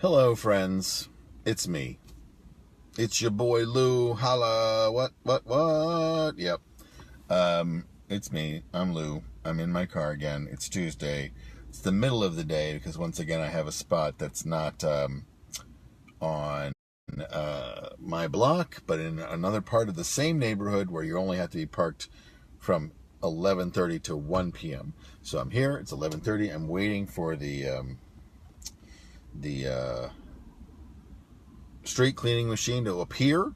Hello, friends. It's me. It's your boy Lou. Holla. What? Yep. It's me. I'm Lou. I'm in my car again. It's Tuesday. It's the middle of the day because once again I have a spot that's not on my block, but in another part of the same neighborhood where you only have to be parked from 11:30 to 1 p.m. So I'm here. It's 11:30. I'm waiting for the street cleaning machine to appear,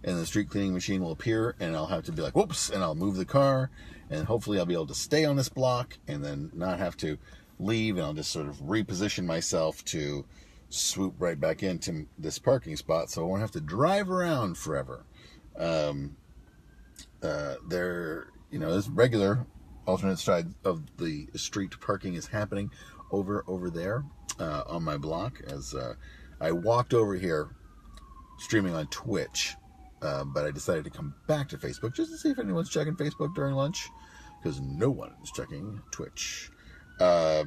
and the street cleaning machine will appear, and I'll have to be like, whoops, and I'll move the car, and hopefully I'll be able to stay on this block and then not have to leave, and I'll just sort of reposition myself to swoop right back into this parking spot so I won't have to drive around forever. This regular alternate side of the street parking is happening over there on my block as I walked over here streaming on Twitch, but I decided to come back to Facebook just to see if anyone's checking Facebook during lunch, because no one is checking Twitch. So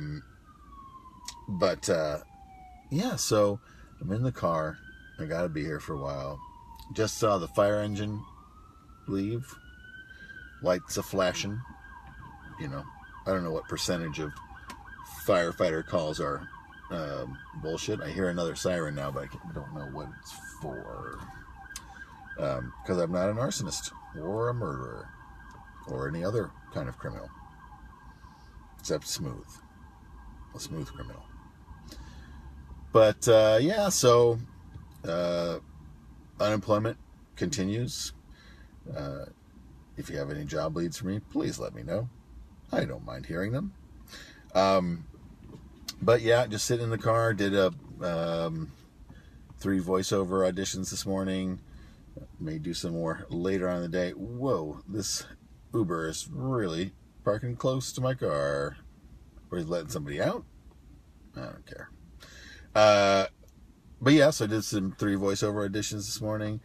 I'm in the car. I gotta be here for a while. Just saw the fire engine leave. Lights a flashing. I don't know what percentage of firefighter calls are bullshit. I hear another siren now, but I don't know what it's for. Because I'm not an arsonist or a murderer or any other kind of criminal, except a smooth criminal. But so unemployment continues. If you have any job leads for me, please let me know. I don't mind hearing them. But yeah, just sitting in the car, did 3 voiceover auditions this morning. May do some more later on in the day. Whoa, this Uber is really parking close to my car. Or he's letting somebody out? I don't care. But yeah, so I did some 3 voiceover auditions this morning.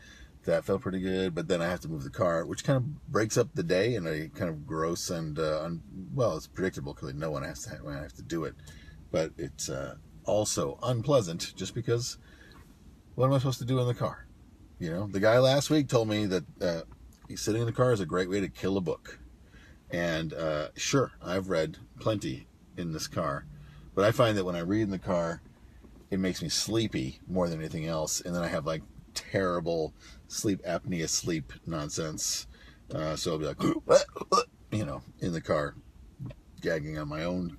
That felt pretty good, but then I have to move the car, which kind of breaks up the day in a kind of gross and, it's predictable because I know when I have to do it. But it's also unpleasant just because what am I supposed to do in the car? The guy last week told me that sitting in the car is a great way to kill a book. And sure, I've read plenty in this car, but I find that when I read in the car, it makes me sleepy more than anything else. And then I have like terrible sleep apnea sleep nonsense. So I'll be like, in the car, gagging on my own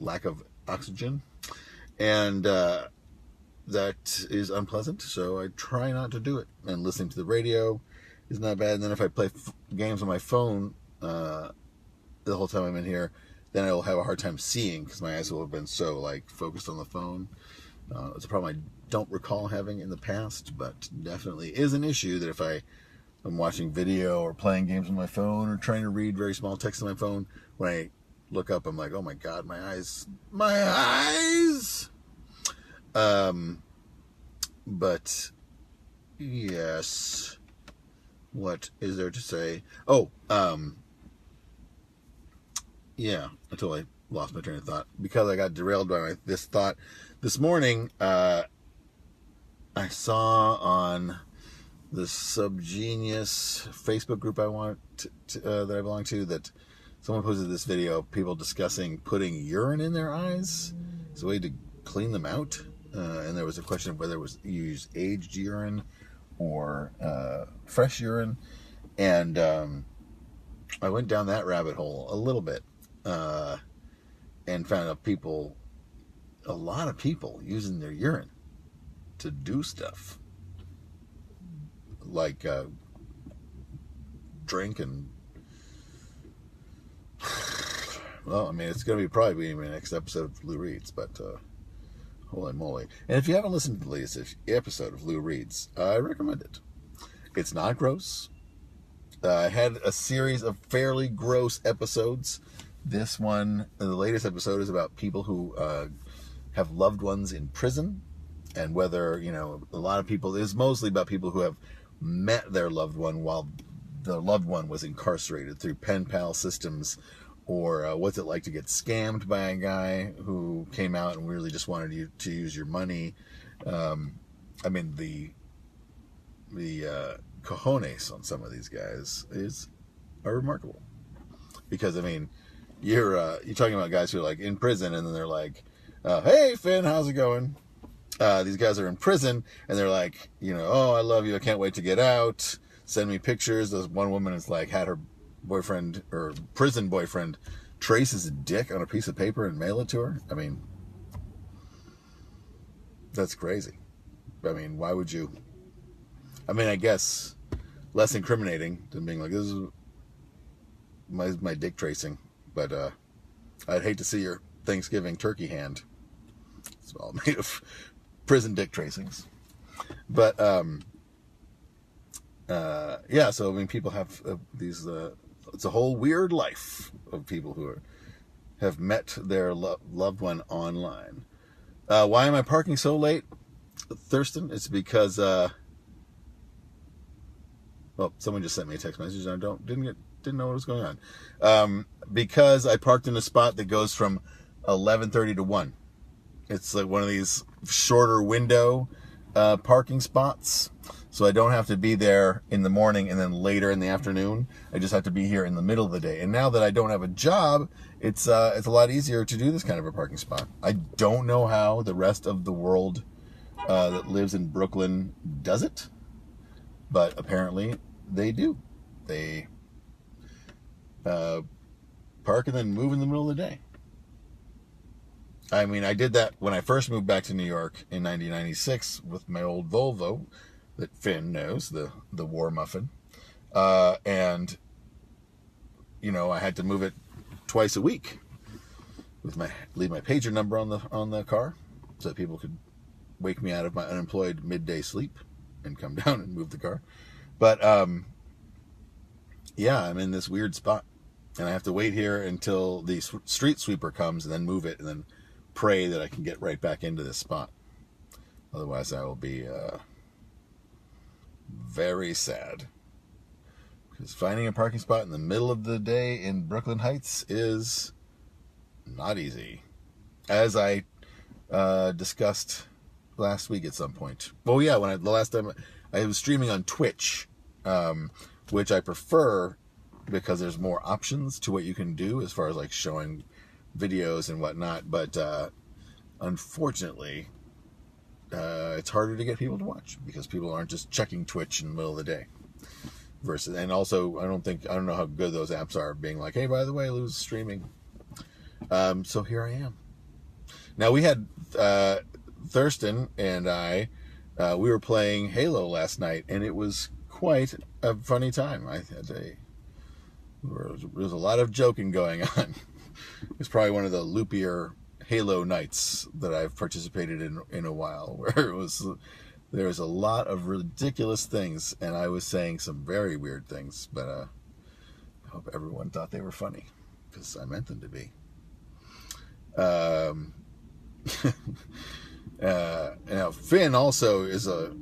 lack of oxygen. And that is unpleasant. So I try not to do it. And listening to the radio is not bad. And then if I play games on my phone the whole time I'm in here, then I will have a hard time seeing because my eyes will have been so focused on the phone. It's a problem I don't recall having in the past, but definitely is an issue that if I'm watching video or playing games on my phone or trying to read very small text on my phone, when I look up, I'm like, oh my God, my eyes. But yes, what is there to say? Yeah, I totally lost my train of thought because I got derailed by this thought. This morning, I saw on the Subgenius Facebook group that I belong to that someone posted this video of people discussing putting urine in their eyes as a way to clean them out. And there was a question of whether you use aged urine or fresh urine. And I went down that rabbit hole a little bit and found out a lot of people using their urine to do stuff like drink and it's going to probably be my next episode of Lou Reads, but holy moly. And if you haven't listened to the latest episode of Lou Reads, I recommend it. It's not gross. I had a series of fairly gross episodes. This one, the latest episode, is about people who have loved ones in prison, and whether, a lot of people, it's mostly about people who have met their loved one while the loved one was incarcerated through pen pal systems, or what's it like to get scammed by a guy who who came out and really just wanted you to use your money. I mean, the cojones on some of these guys are remarkable. Because, I mean, you're talking about guys who are like in prison, and then they're like, hey, Finn, how's it going? These guys are in prison, and they're like, oh, I love you, I can't wait to get out, send me pictures. There's one woman is like, had her boyfriend, or prison boyfriend, trace his dick on a piece of paper and mail it to her. I mean, that's crazy. I mean, why would you? I mean, I guess less incriminating than being like, this is my dick tracing, but I'd hate to see your Thanksgiving turkey hand. It's all made of prison dick tracings. But yeah, so I mean, people have these. It's a whole weird life of people who have met their loved one online. Why am I parking so late, Thurston? It's because well, someone just sent me a text message and I didn't know what was going on. Because I parked in a spot that goes from 11:30 to 1. It's like one of these shorter window parking spots. So I don't have to be there in the morning and then later in the afternoon. I just have to be here in the middle of the day. And now that I don't have a job, it's a lot easier to do this kind of a parking spot. I don't know how the rest of the world that lives in Brooklyn does it, but apparently they do. They park and then move in the middle of the day. I mean, I did that when I first moved back to New York in 1996 with my old Volvo that Finn knows, the War Muffin. And, I had to move it twice a week leave my pager number on the car so that people could wake me out of my unemployed midday sleep and come down and move the car. But, yeah, I'm in this weird spot. And I have to wait here until the street sweeper comes and then move it and then pray that I can get right back into this spot. Otherwise, I will be very sad. Because finding a parking spot in the middle of the day in Brooklyn Heights is not easy. As I discussed last week at some point. Well, yeah, the last time I was streaming on Twitch, which I prefer because there's more options to what you can do as far as like showing videos and whatnot, but unfortunately it's harder to get people to watch because people aren't just checking Twitch in the middle of the day. And also I don't know how good those apps are being like, hey, by the way, Lou's streaming. So here I am. Now we had Thurston and I we were playing Halo last night, and it was quite a funny time. There was a lot of joking going on. It's probably one of the loopier Halo nights that I've participated in a while, where there was a lot of ridiculous things, and I was saying some very weird things, but I hope everyone thought they were funny, because I meant them to be. Now Finn also is a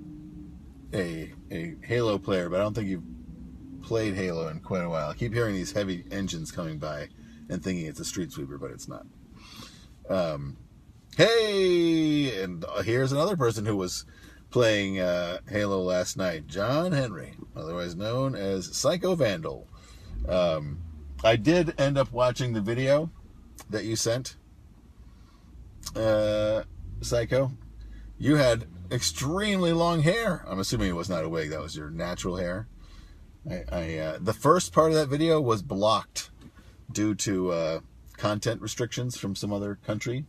Halo player, but I don't think you've played Halo in quite a while. I keep hearing these heavy engines coming by and thinking it's a street sweeper, but it's not. Hey, and here's another person who was playing Halo last night, John Henry, otherwise known as Psycho Vandal. I did end up watching the video that you sent, Psycho. You had extremely long hair. I'm assuming it was not a wig. That was your natural hair. The first part of that video was blocked due to content restrictions from some other country.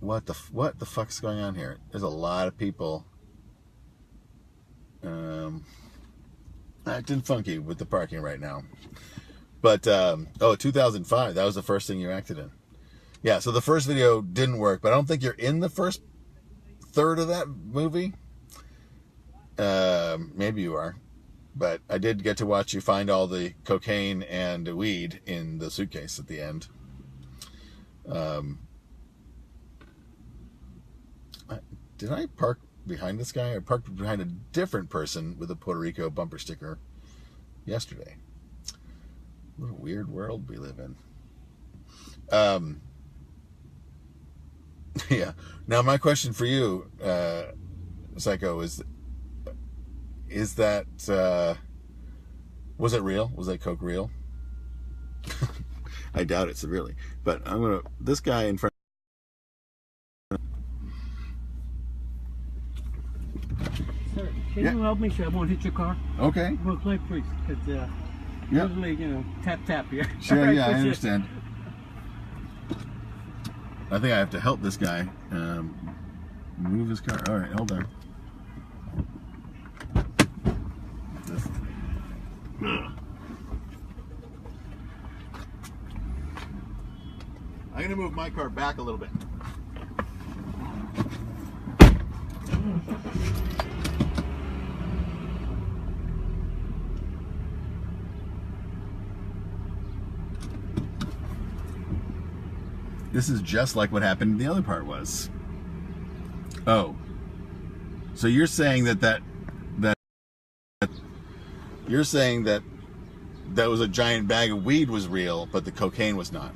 What the fuck's going on here? There's a lot of people acting funky with the parking right now. But 2005, that was the first thing you acted in. Yeah, so the first video didn't work, but I don't think you're in the first third of that movie. Maybe you are. But I did get to watch you find all the cocaine and weed in the suitcase at the end. Did I park behind this guy? I parked behind a different person with a Puerto Rico bumper sticker yesterday. What a weird world we live in. Yeah. Now, my question for you, Psycho, is that was it real? Was that coke real? I doubt it severely. But this guy in front. Sir, can you help me so I won't hit your car? Okay. Real quick, please. Because usually, tap here. Sure, yeah, I understand. I think I have to help this guy move his car. All right, hold on. I'm going to move my car back a little bit. This is just like what happened in the other part was. Oh. So you're saying that you're saying that was a giant bag of weed was real, but the cocaine was not.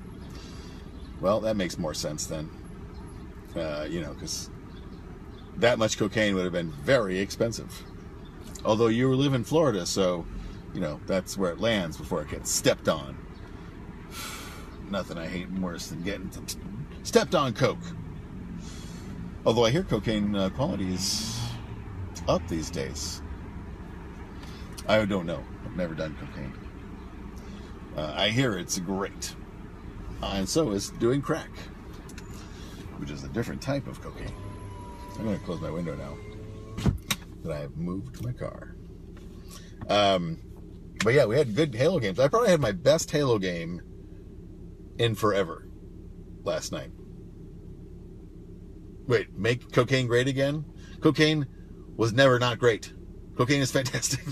Well, that makes more sense then. Because that much cocaine would have been very expensive. Although you live in Florida, so, that's where it lands before it gets stepped on. Nothing I hate worse than getting some stepped on coke. Although I hear cocaine quality is up these days. I don't know. I've never done cocaine. I hear it's great. And so is doing crack, which is a different type of cocaine. I'm going to close my window now that I have moved my car. But yeah, we had good Halo games. I probably had my best Halo game in forever last night. Wait, make cocaine great again? Cocaine was never not great. Cocaine is fantastic.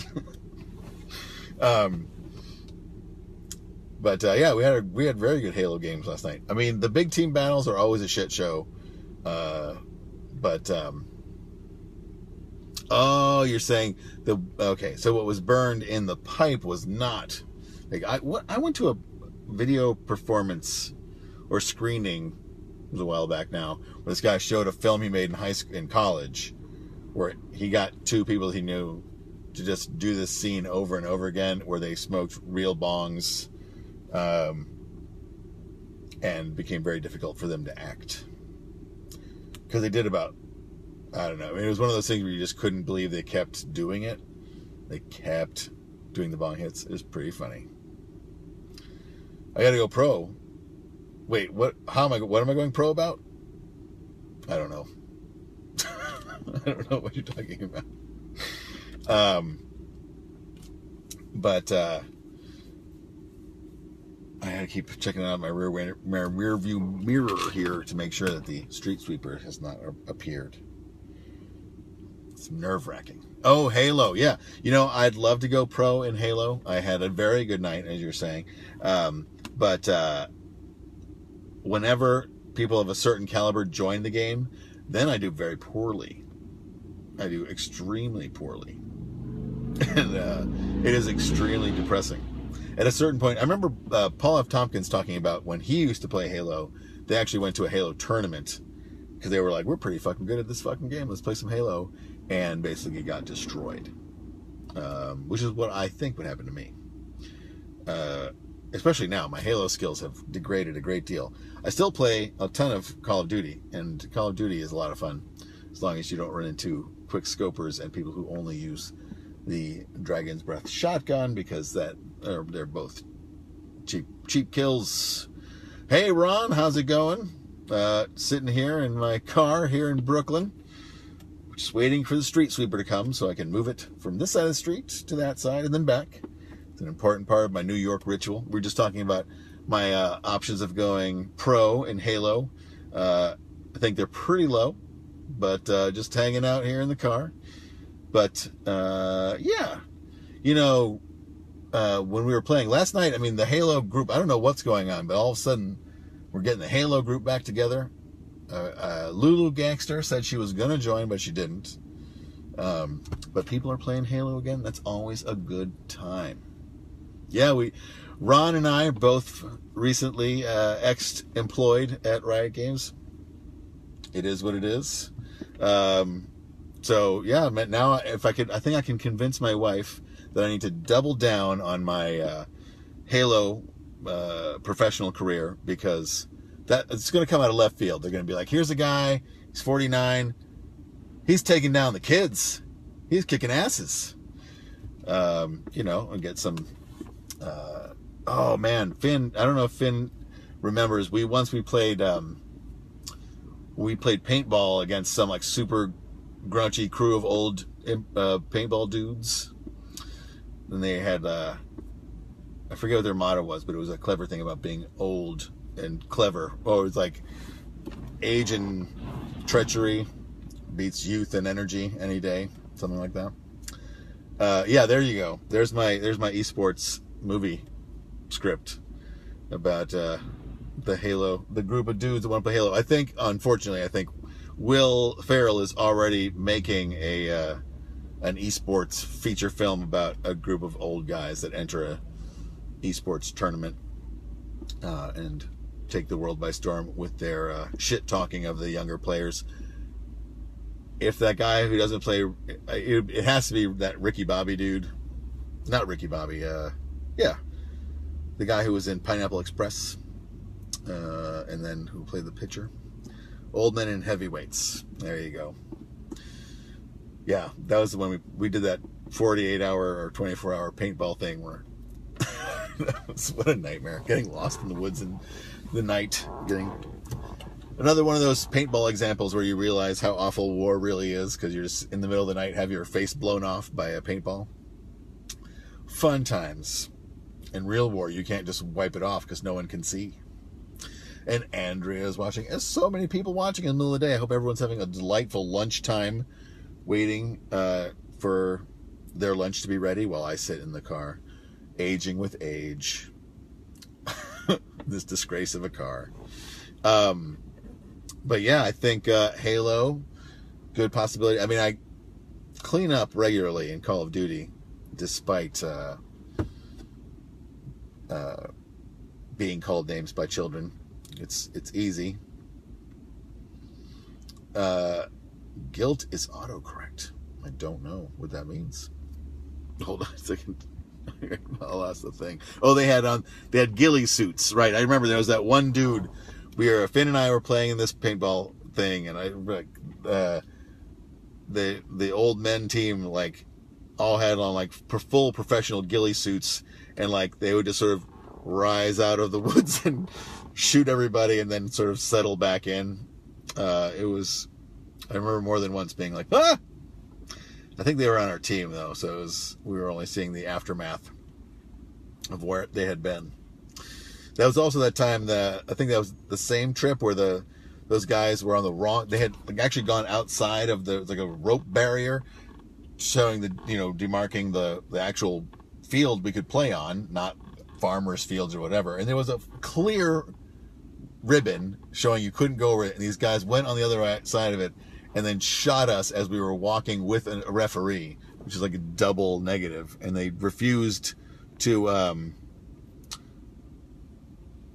But yeah, we had very good Halo games last night. I mean, the big team battles are always a shit show. Oh, you're saying okay? So what was burned in the pipe was not. I went to a video performance or screening. It was a while back now, where this guy showed a film he made in college, where he got two people he knew to just do this scene over and over again, where they smoked real bongs, and became very difficult for them to act because they did about, I don't know. I mean, it was one of those things where you just couldn't believe they kept doing it. They kept doing the bong hits. It was pretty funny. I got to go pro. Wait, what? What am I going pro about? I don't know. I don't know what you're talking about. But I gotta keep checking out my rear view mirror here to make sure that the street sweeper has not appeared. It's nerve-wracking. Oh, Halo, yeah. I'd love to go pro in Halo. I had a very good night, as you're saying. But whenever people of a certain caliber join the game, then I do very poorly. I do extremely poorly. And it is extremely depressing. At a certain point, I remember Paul F. Tompkins talking about when he used to play Halo, they actually went to a Halo tournament because they were like, we're pretty fucking good at this fucking game. Let's play some Halo. And basically got destroyed. Which is what I think would happen to me. Especially now, my Halo skills have degraded a great deal. I still play a ton of Call of Duty, and Call of Duty is a lot of fun, as long as you don't run into quick scopers and people who only use the Dragon's Breath shotgun, because they're both cheap kills. Hey Ron, how's it going? Sitting here in my car here in Brooklyn, just waiting for the street sweeper to come so I can move it from this side of the street to that side and then back. It's an important part of my New York ritual. We're just talking about my options of going pro in Halo. I think they're pretty low, but just hanging out here in the car. But yeah, when we were playing last night, I mean, the Halo group, I don't know what's going on, but all of a sudden we're getting the Halo group back together. Lulu Gangster said she was going to join, but she didn't. But people are playing Halo again. That's always a good time. Yeah, Ron and I are both recently ex-employed at Riot Games. it is what it is. So yeah, now if I could, I think I can convince my wife that I need to double down on my Halo professional career, because that it's going to come out of left field. They're going to be like, here's a guy, he's 49, he's taking down the kids, he's kicking asses. And get some. Oh man, Finn! I don't know if Finn remembers. We played paintball against some like super grungy crew of old paintball dudes. And they had I forget what their motto was, but it was a clever thing about being old and clever. Oh, it was like age and treachery beats youth and energy any day, something like that. Yeah, there you go. There's my esports movie script about the Halo, the group of dudes that want to play Halo. Unfortunately, I think Will Ferrell is already making an esports feature film about a group of old guys that enter a esports tournament and take the world by storm with their shit talking of the younger players. If that guy who doesn't play, it has to be that Ricky Bobby dude. Not Ricky Bobby, yeah. The guy who was in Pineapple Express, and then who played the pitcher. Old Men and Heavyweights. There you go. Yeah, that was the one we did that 48-hour or 24-hour paintball thing where what a nightmare. Getting lost in the woods in the night. Another one of those paintball examples where you realize how awful war really is, because you're just in the middle of the night, have your face blown off by a paintball. Fun times. In real war, you can't just wipe it off because no one can see. And Andrea is watching. There's so many people watching in the middle of the day. I hope everyone's having a delightful lunchtime waiting for their lunch to be ready while I sit in the car, aging with age. This disgrace of a car. But yeah, I think Halo, good possibility. I mean, I clean up regularly in Call of Duty, despite being called names by children. It's easy. Guilt is autocorrect. I don't know what that means. Hold on a second. I'll ask the thing. Oh, they had ghillie suits, right? I remember there was that one dude. Finn and I were playing in this paintball thing, and the old men team all had on full professional ghillie suits, and they would just sort of rise out of the woods and shoot everybody, and then sort of settle back in. I remember more than once being like, ah! I think they were on our team though, so we were only seeing the aftermath of where they had been. That was also that time I think that was the same trip where those guys were on the wrong. They had actually gone outside of a rope barrier, showing demarking the actual field we could play on, not farmers' fields or whatever. And there was a clear ribbon showing you couldn't go over it. And these guys went on the other side of it and then shot us as we were walking with a referee, which is like a double negative. And they refused to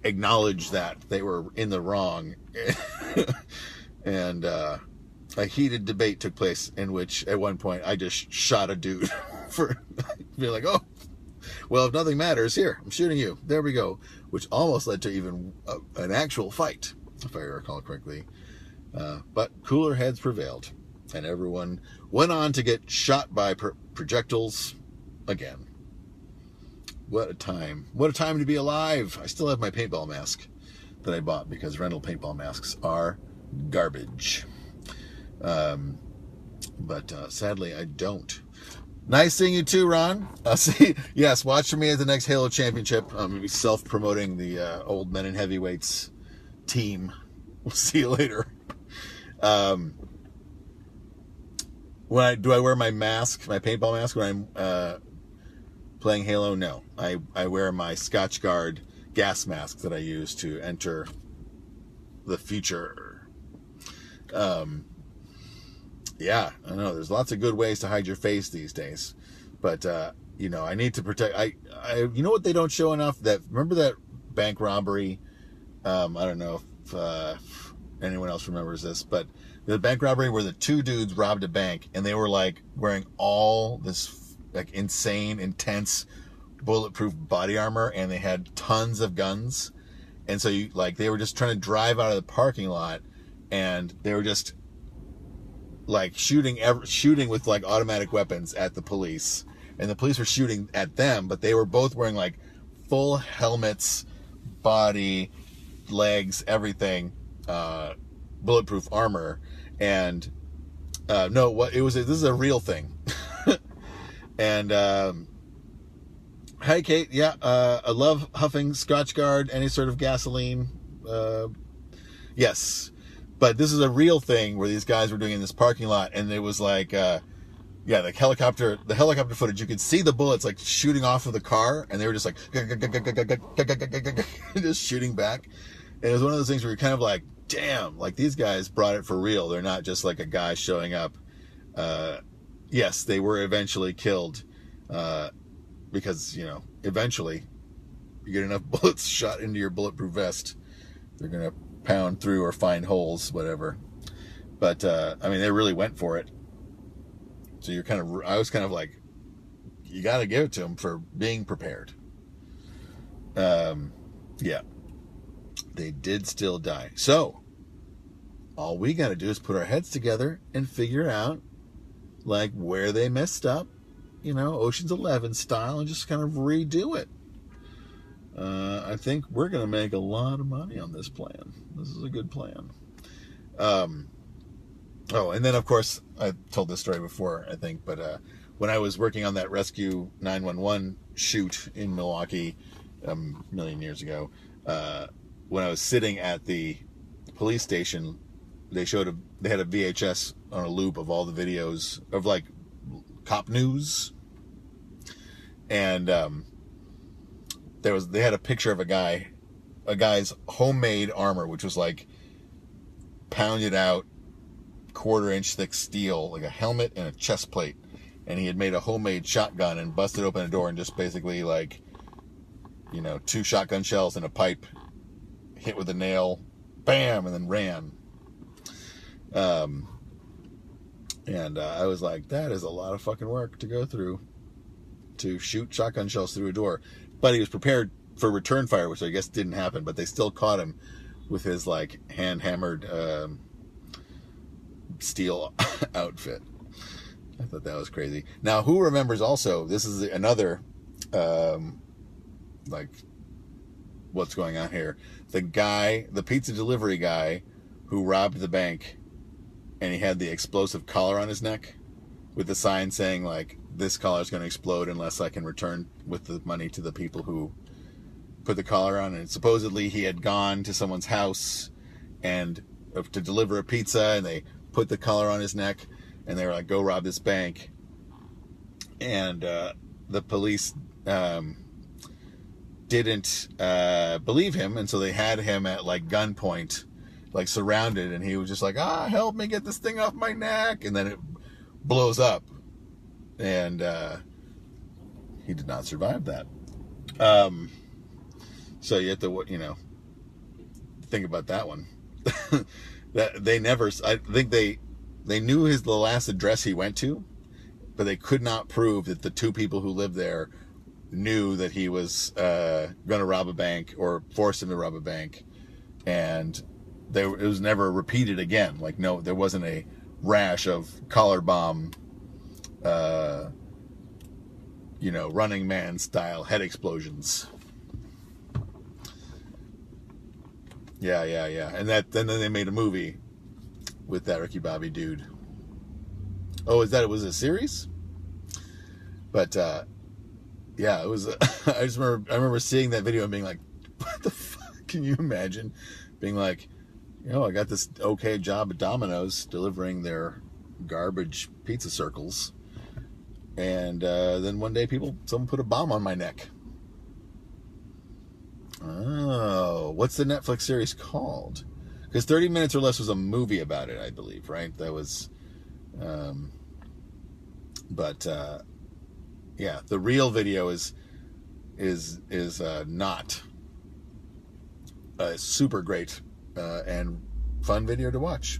acknowledge that they were in the wrong. And a heated debate took place in which at one point I just shot a dude for being like, oh, well, if nothing matters, here, I'm shooting you. There we go. Which almost led to even an actual fight, if I recall correctly. But cooler heads prevailed, and everyone went on to get shot by projectiles again. What a time. What a time to be alive. I still have my paintball mask that I bought because rental paintball masks are garbage. But sadly, I don't. Nice seeing you too, Ron. Yes, watch for me at the next Halo Championship. I'm going to be self-promoting the Old Men and Heavyweights team. We'll see you later. Do I wear my mask, my paintball mask, when I'm playing Halo? No. I wear my Scotchgard gas mask that I use to enter the future. Yeah, I know. There's lots of good ways to hide your face these days. But, I need to protect... you know what they don't show enough? Remember that bank robbery? I don't know if anyone else remembers this, but the bank robbery where the two dudes robbed a bank and they were like wearing all this like insane, intense, bulletproof body armor, and they had tons of guns. And so they were just trying to drive out of the parking lot, and they were just like shooting with like automatic weapons at the police, and the police were shooting at them, but they were both wearing like full helmets, body, legs, everything, bulletproof armor. And this is a real thing. And hi Kate, yeah, I love huffing Scotchgard, any sort of gasoline. Yes, but this is a real thing where these guys were doing in this parking lot, and it was like the helicopter footage, you could see the bullets like shooting off of the car, and they were just like just shooting back. And it was one of those things where you're kind of like, damn, like these guys brought it for real. They're not just like a guy showing up. Yes, they were eventually killed, because, eventually you get enough bullets shot into your bulletproof vest, they're going to pound through or find holes, whatever. But, they really went for it. So I was kind of like, you got to give it to them for being prepared. Yeah. They did still die. So, all we got to do is put our heads together and figure out, like, where they messed up, Ocean's 11 style, and just kind of redo it. I think we're going to make a lot of money on this plan. This is a good plan. And then, of course, I told this story before, I think, but when I was working on that Rescue 911 shoot in Milwaukee a million years ago, when I was sitting at the police station, they had a VHS on a loop of all the videos of like cop news, and they had a picture of a guy's homemade armor, which was like pounded out 1/4 inch thick steel, like a helmet and a chest plate, and he had made a homemade shotgun and busted open a door and just basically like 2 shotgun shells and a pipe, hit with a nail, bam, and then ran. I was like, that is a lot of fucking work to go through to shoot shotgun shells through a door. But he was prepared for return fire, which I guess didn't happen, but they still caught him with his like hand hammered steel outfit. I thought that was crazy. Now, who remembers also, this is another like what's going on here. The pizza delivery guy who robbed the bank, and he had the explosive collar on his neck with the sign saying like, this collar is going to explode unless I can return with the money to the people who put the collar on. And supposedly he had gone to someone's house and to deliver a pizza, and they put the collar on his neck, and they were like, go rob this bank. And the police didn't believe him, and so they had him at like gunpoint, like surrounded, and he was just like, help me get this thing off my neck, and then it blows up, and he did not survive that. So you have to think about that one. That they never, I think they knew the last address he went to, but they could not prove that the 2 people who lived there knew that he was going to rob a bank or force him to rob a bank, and it was never repeated again. Like, no, there wasn't a rash of collar bomb, Running Man style head explosions. Yeah. And then they made a movie with that Ricky Bobby dude. Oh, it was a series? But, yeah, it was, I remember seeing that video and being like, what the fuck? Can you imagine being like, I got this okay job at Domino's delivering their garbage pizza circles, and then one day someone put a bomb on my neck. Oh, what's the Netflix series called? Because 30 Minutes or Less was a movie about it, I believe, right? That was, yeah, the real video is not super great, and fun video to watch.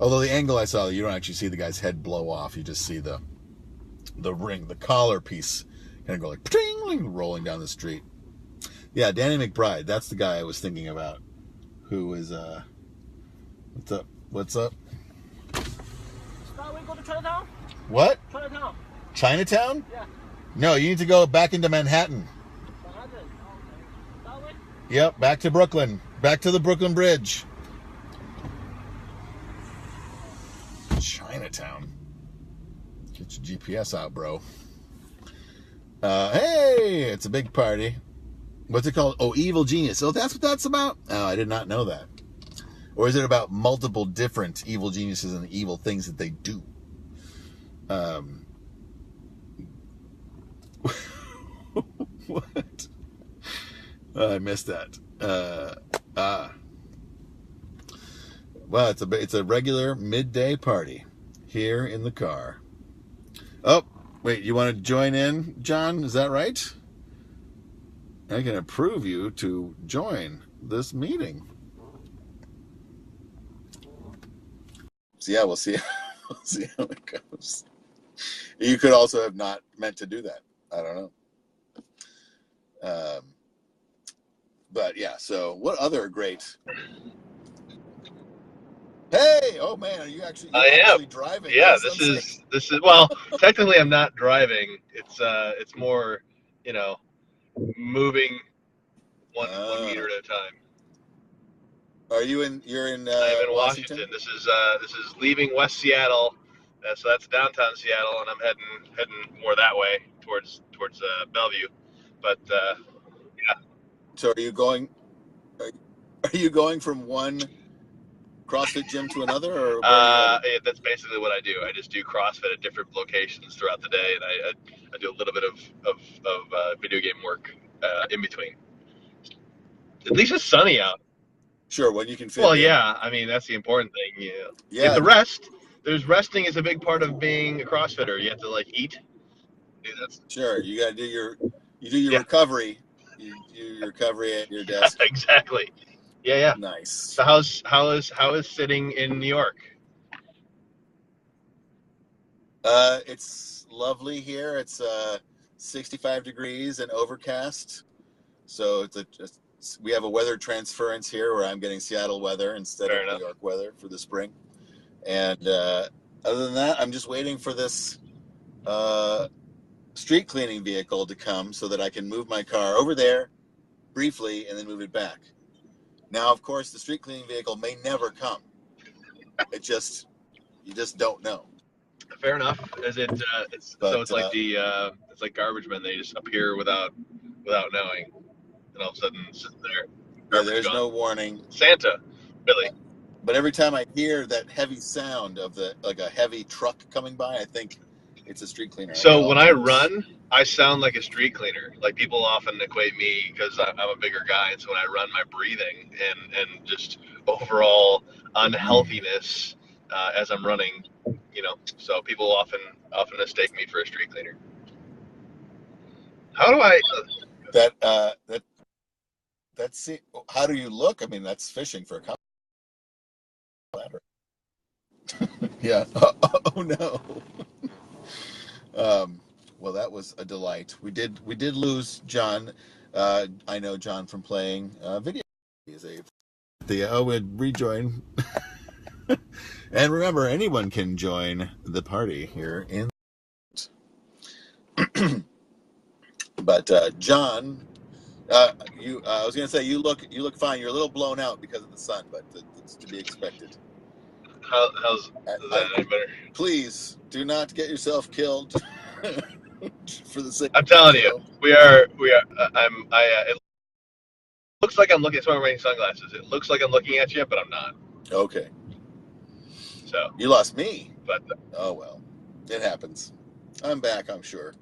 Although the angle I saw, you don't actually see the guy's head blow off. You just see the ring, the collar piece, kind of go like ping, rolling down the street. Yeah, Danny McBride. That's the guy I was thinking about. Who is what's up? What's up? Start, we go to Chinatown? What? Chinatown. Chinatown? Yeah. No, you need to go back into Manhattan. Manhattan. Okay. That way? Yep, back to Brooklyn. Back to the Brooklyn Bridge. Chinatown. Get your GPS out, bro. Hey, it's a big party. What's it called? Oh, Evil Genius. Oh, that's what that's about? Oh, I did not know that. Or is it about multiple different evil geniuses and the evil things that they do? What? I missed that. Well, it's a regular midday party here in the car. Oh, wait, you want to join in, John? Is that right? I can approve you to join this meeting. So yeah, we'll see. We'll see how it goes. You could also have not meant to do that. I don't know. But yeah, so what other great... Hey, oh man, are you actually driving? Yeah, this is well, technically I'm not driving. It's more, moving one meter at a time. You're in I am in Washington. This is leaving West Seattle. So that's downtown Seattle, and I'm heading more that way towards Bellevue. But yeah. So are you going from one CrossFit gym to another, or that's basically what I do. I just do CrossFit at different locations throughout the day, and I do a little bit of video game work in between. At least it's sunny out. Sure, when you can fit. Well, yeah, I mean that's the important thing. Yeah. You have to rest. Resting is a big part of being a CrossFitter. You have to eat. Sure, you got to do your recovery. You do your recovery at your desk. Exactly. Yeah. Nice. So how is sitting in New York? It's lovely here. It's 65 degrees and overcast. So we have a weather transference here where I'm getting Seattle weather instead of New York weather for the spring. And other than that, I'm just waiting for this street cleaning vehicle to come so that I can move my car over there briefly and then move it back. Now, of course, the street cleaning vehicle may never come. You just don't know. Fair enough. Is it? It's like garbage men. They just appear without knowing, and all of a sudden sitting there. Yeah, there's no warning. Santa, really. But every time I hear that heavy sound of a heavy truck coming by, I think it's a street cleaner. So when I run, I sound like a street cleaner. Like people often equate me because I'm a bigger guy, and so when I run, my breathing and just overall unhealthiness as I'm running, So people often mistake me for a street cleaner. How do I? That's how do you look? I mean, that's fishing for a compliment. Yeah. Oh no. Well, that was a delight. We did lose John. I know John from playing video. I would rejoin. And remember, anyone can join the party here in. But John, I was gonna say you look fine. You're a little blown out because of the sun, but it's to be expected. How's that any better? Please do not get yourself killed. For the sake. I'm telling you, we are. It looks like I'm looking. That's why I'm wearing sunglasses. It looks like I'm looking at you, but I'm not. Okay. So you lost me. But oh well, it happens. I'm back, I'm sure.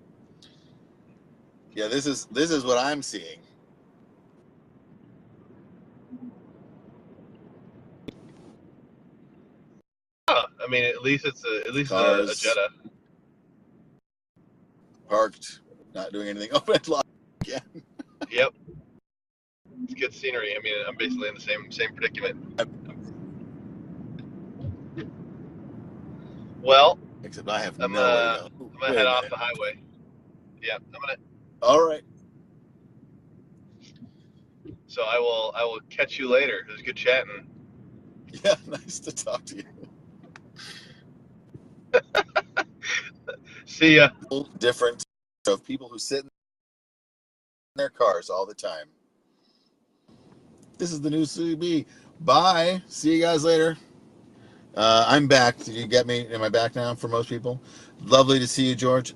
Yeah, this is what I'm seeing. I mean, at least it's a Jetta. Parked, not doing anything. Open it locked again. Yep. It's good scenery. I mean, I'm basically in the same predicament. Well, Except I have I'm no way to uh know. I'm gonna Wait head a off minute. the highway. Yeah, I'm gonna. All right. So I will catch you later. It was good chatting. Yeah, nice to talk to you. See ya. Different of people who sit in their cars all the time. This is the new CB. Bye. See you guys later. I'm back. Did you get me? Am I back now for most people? Lovely to see you, George.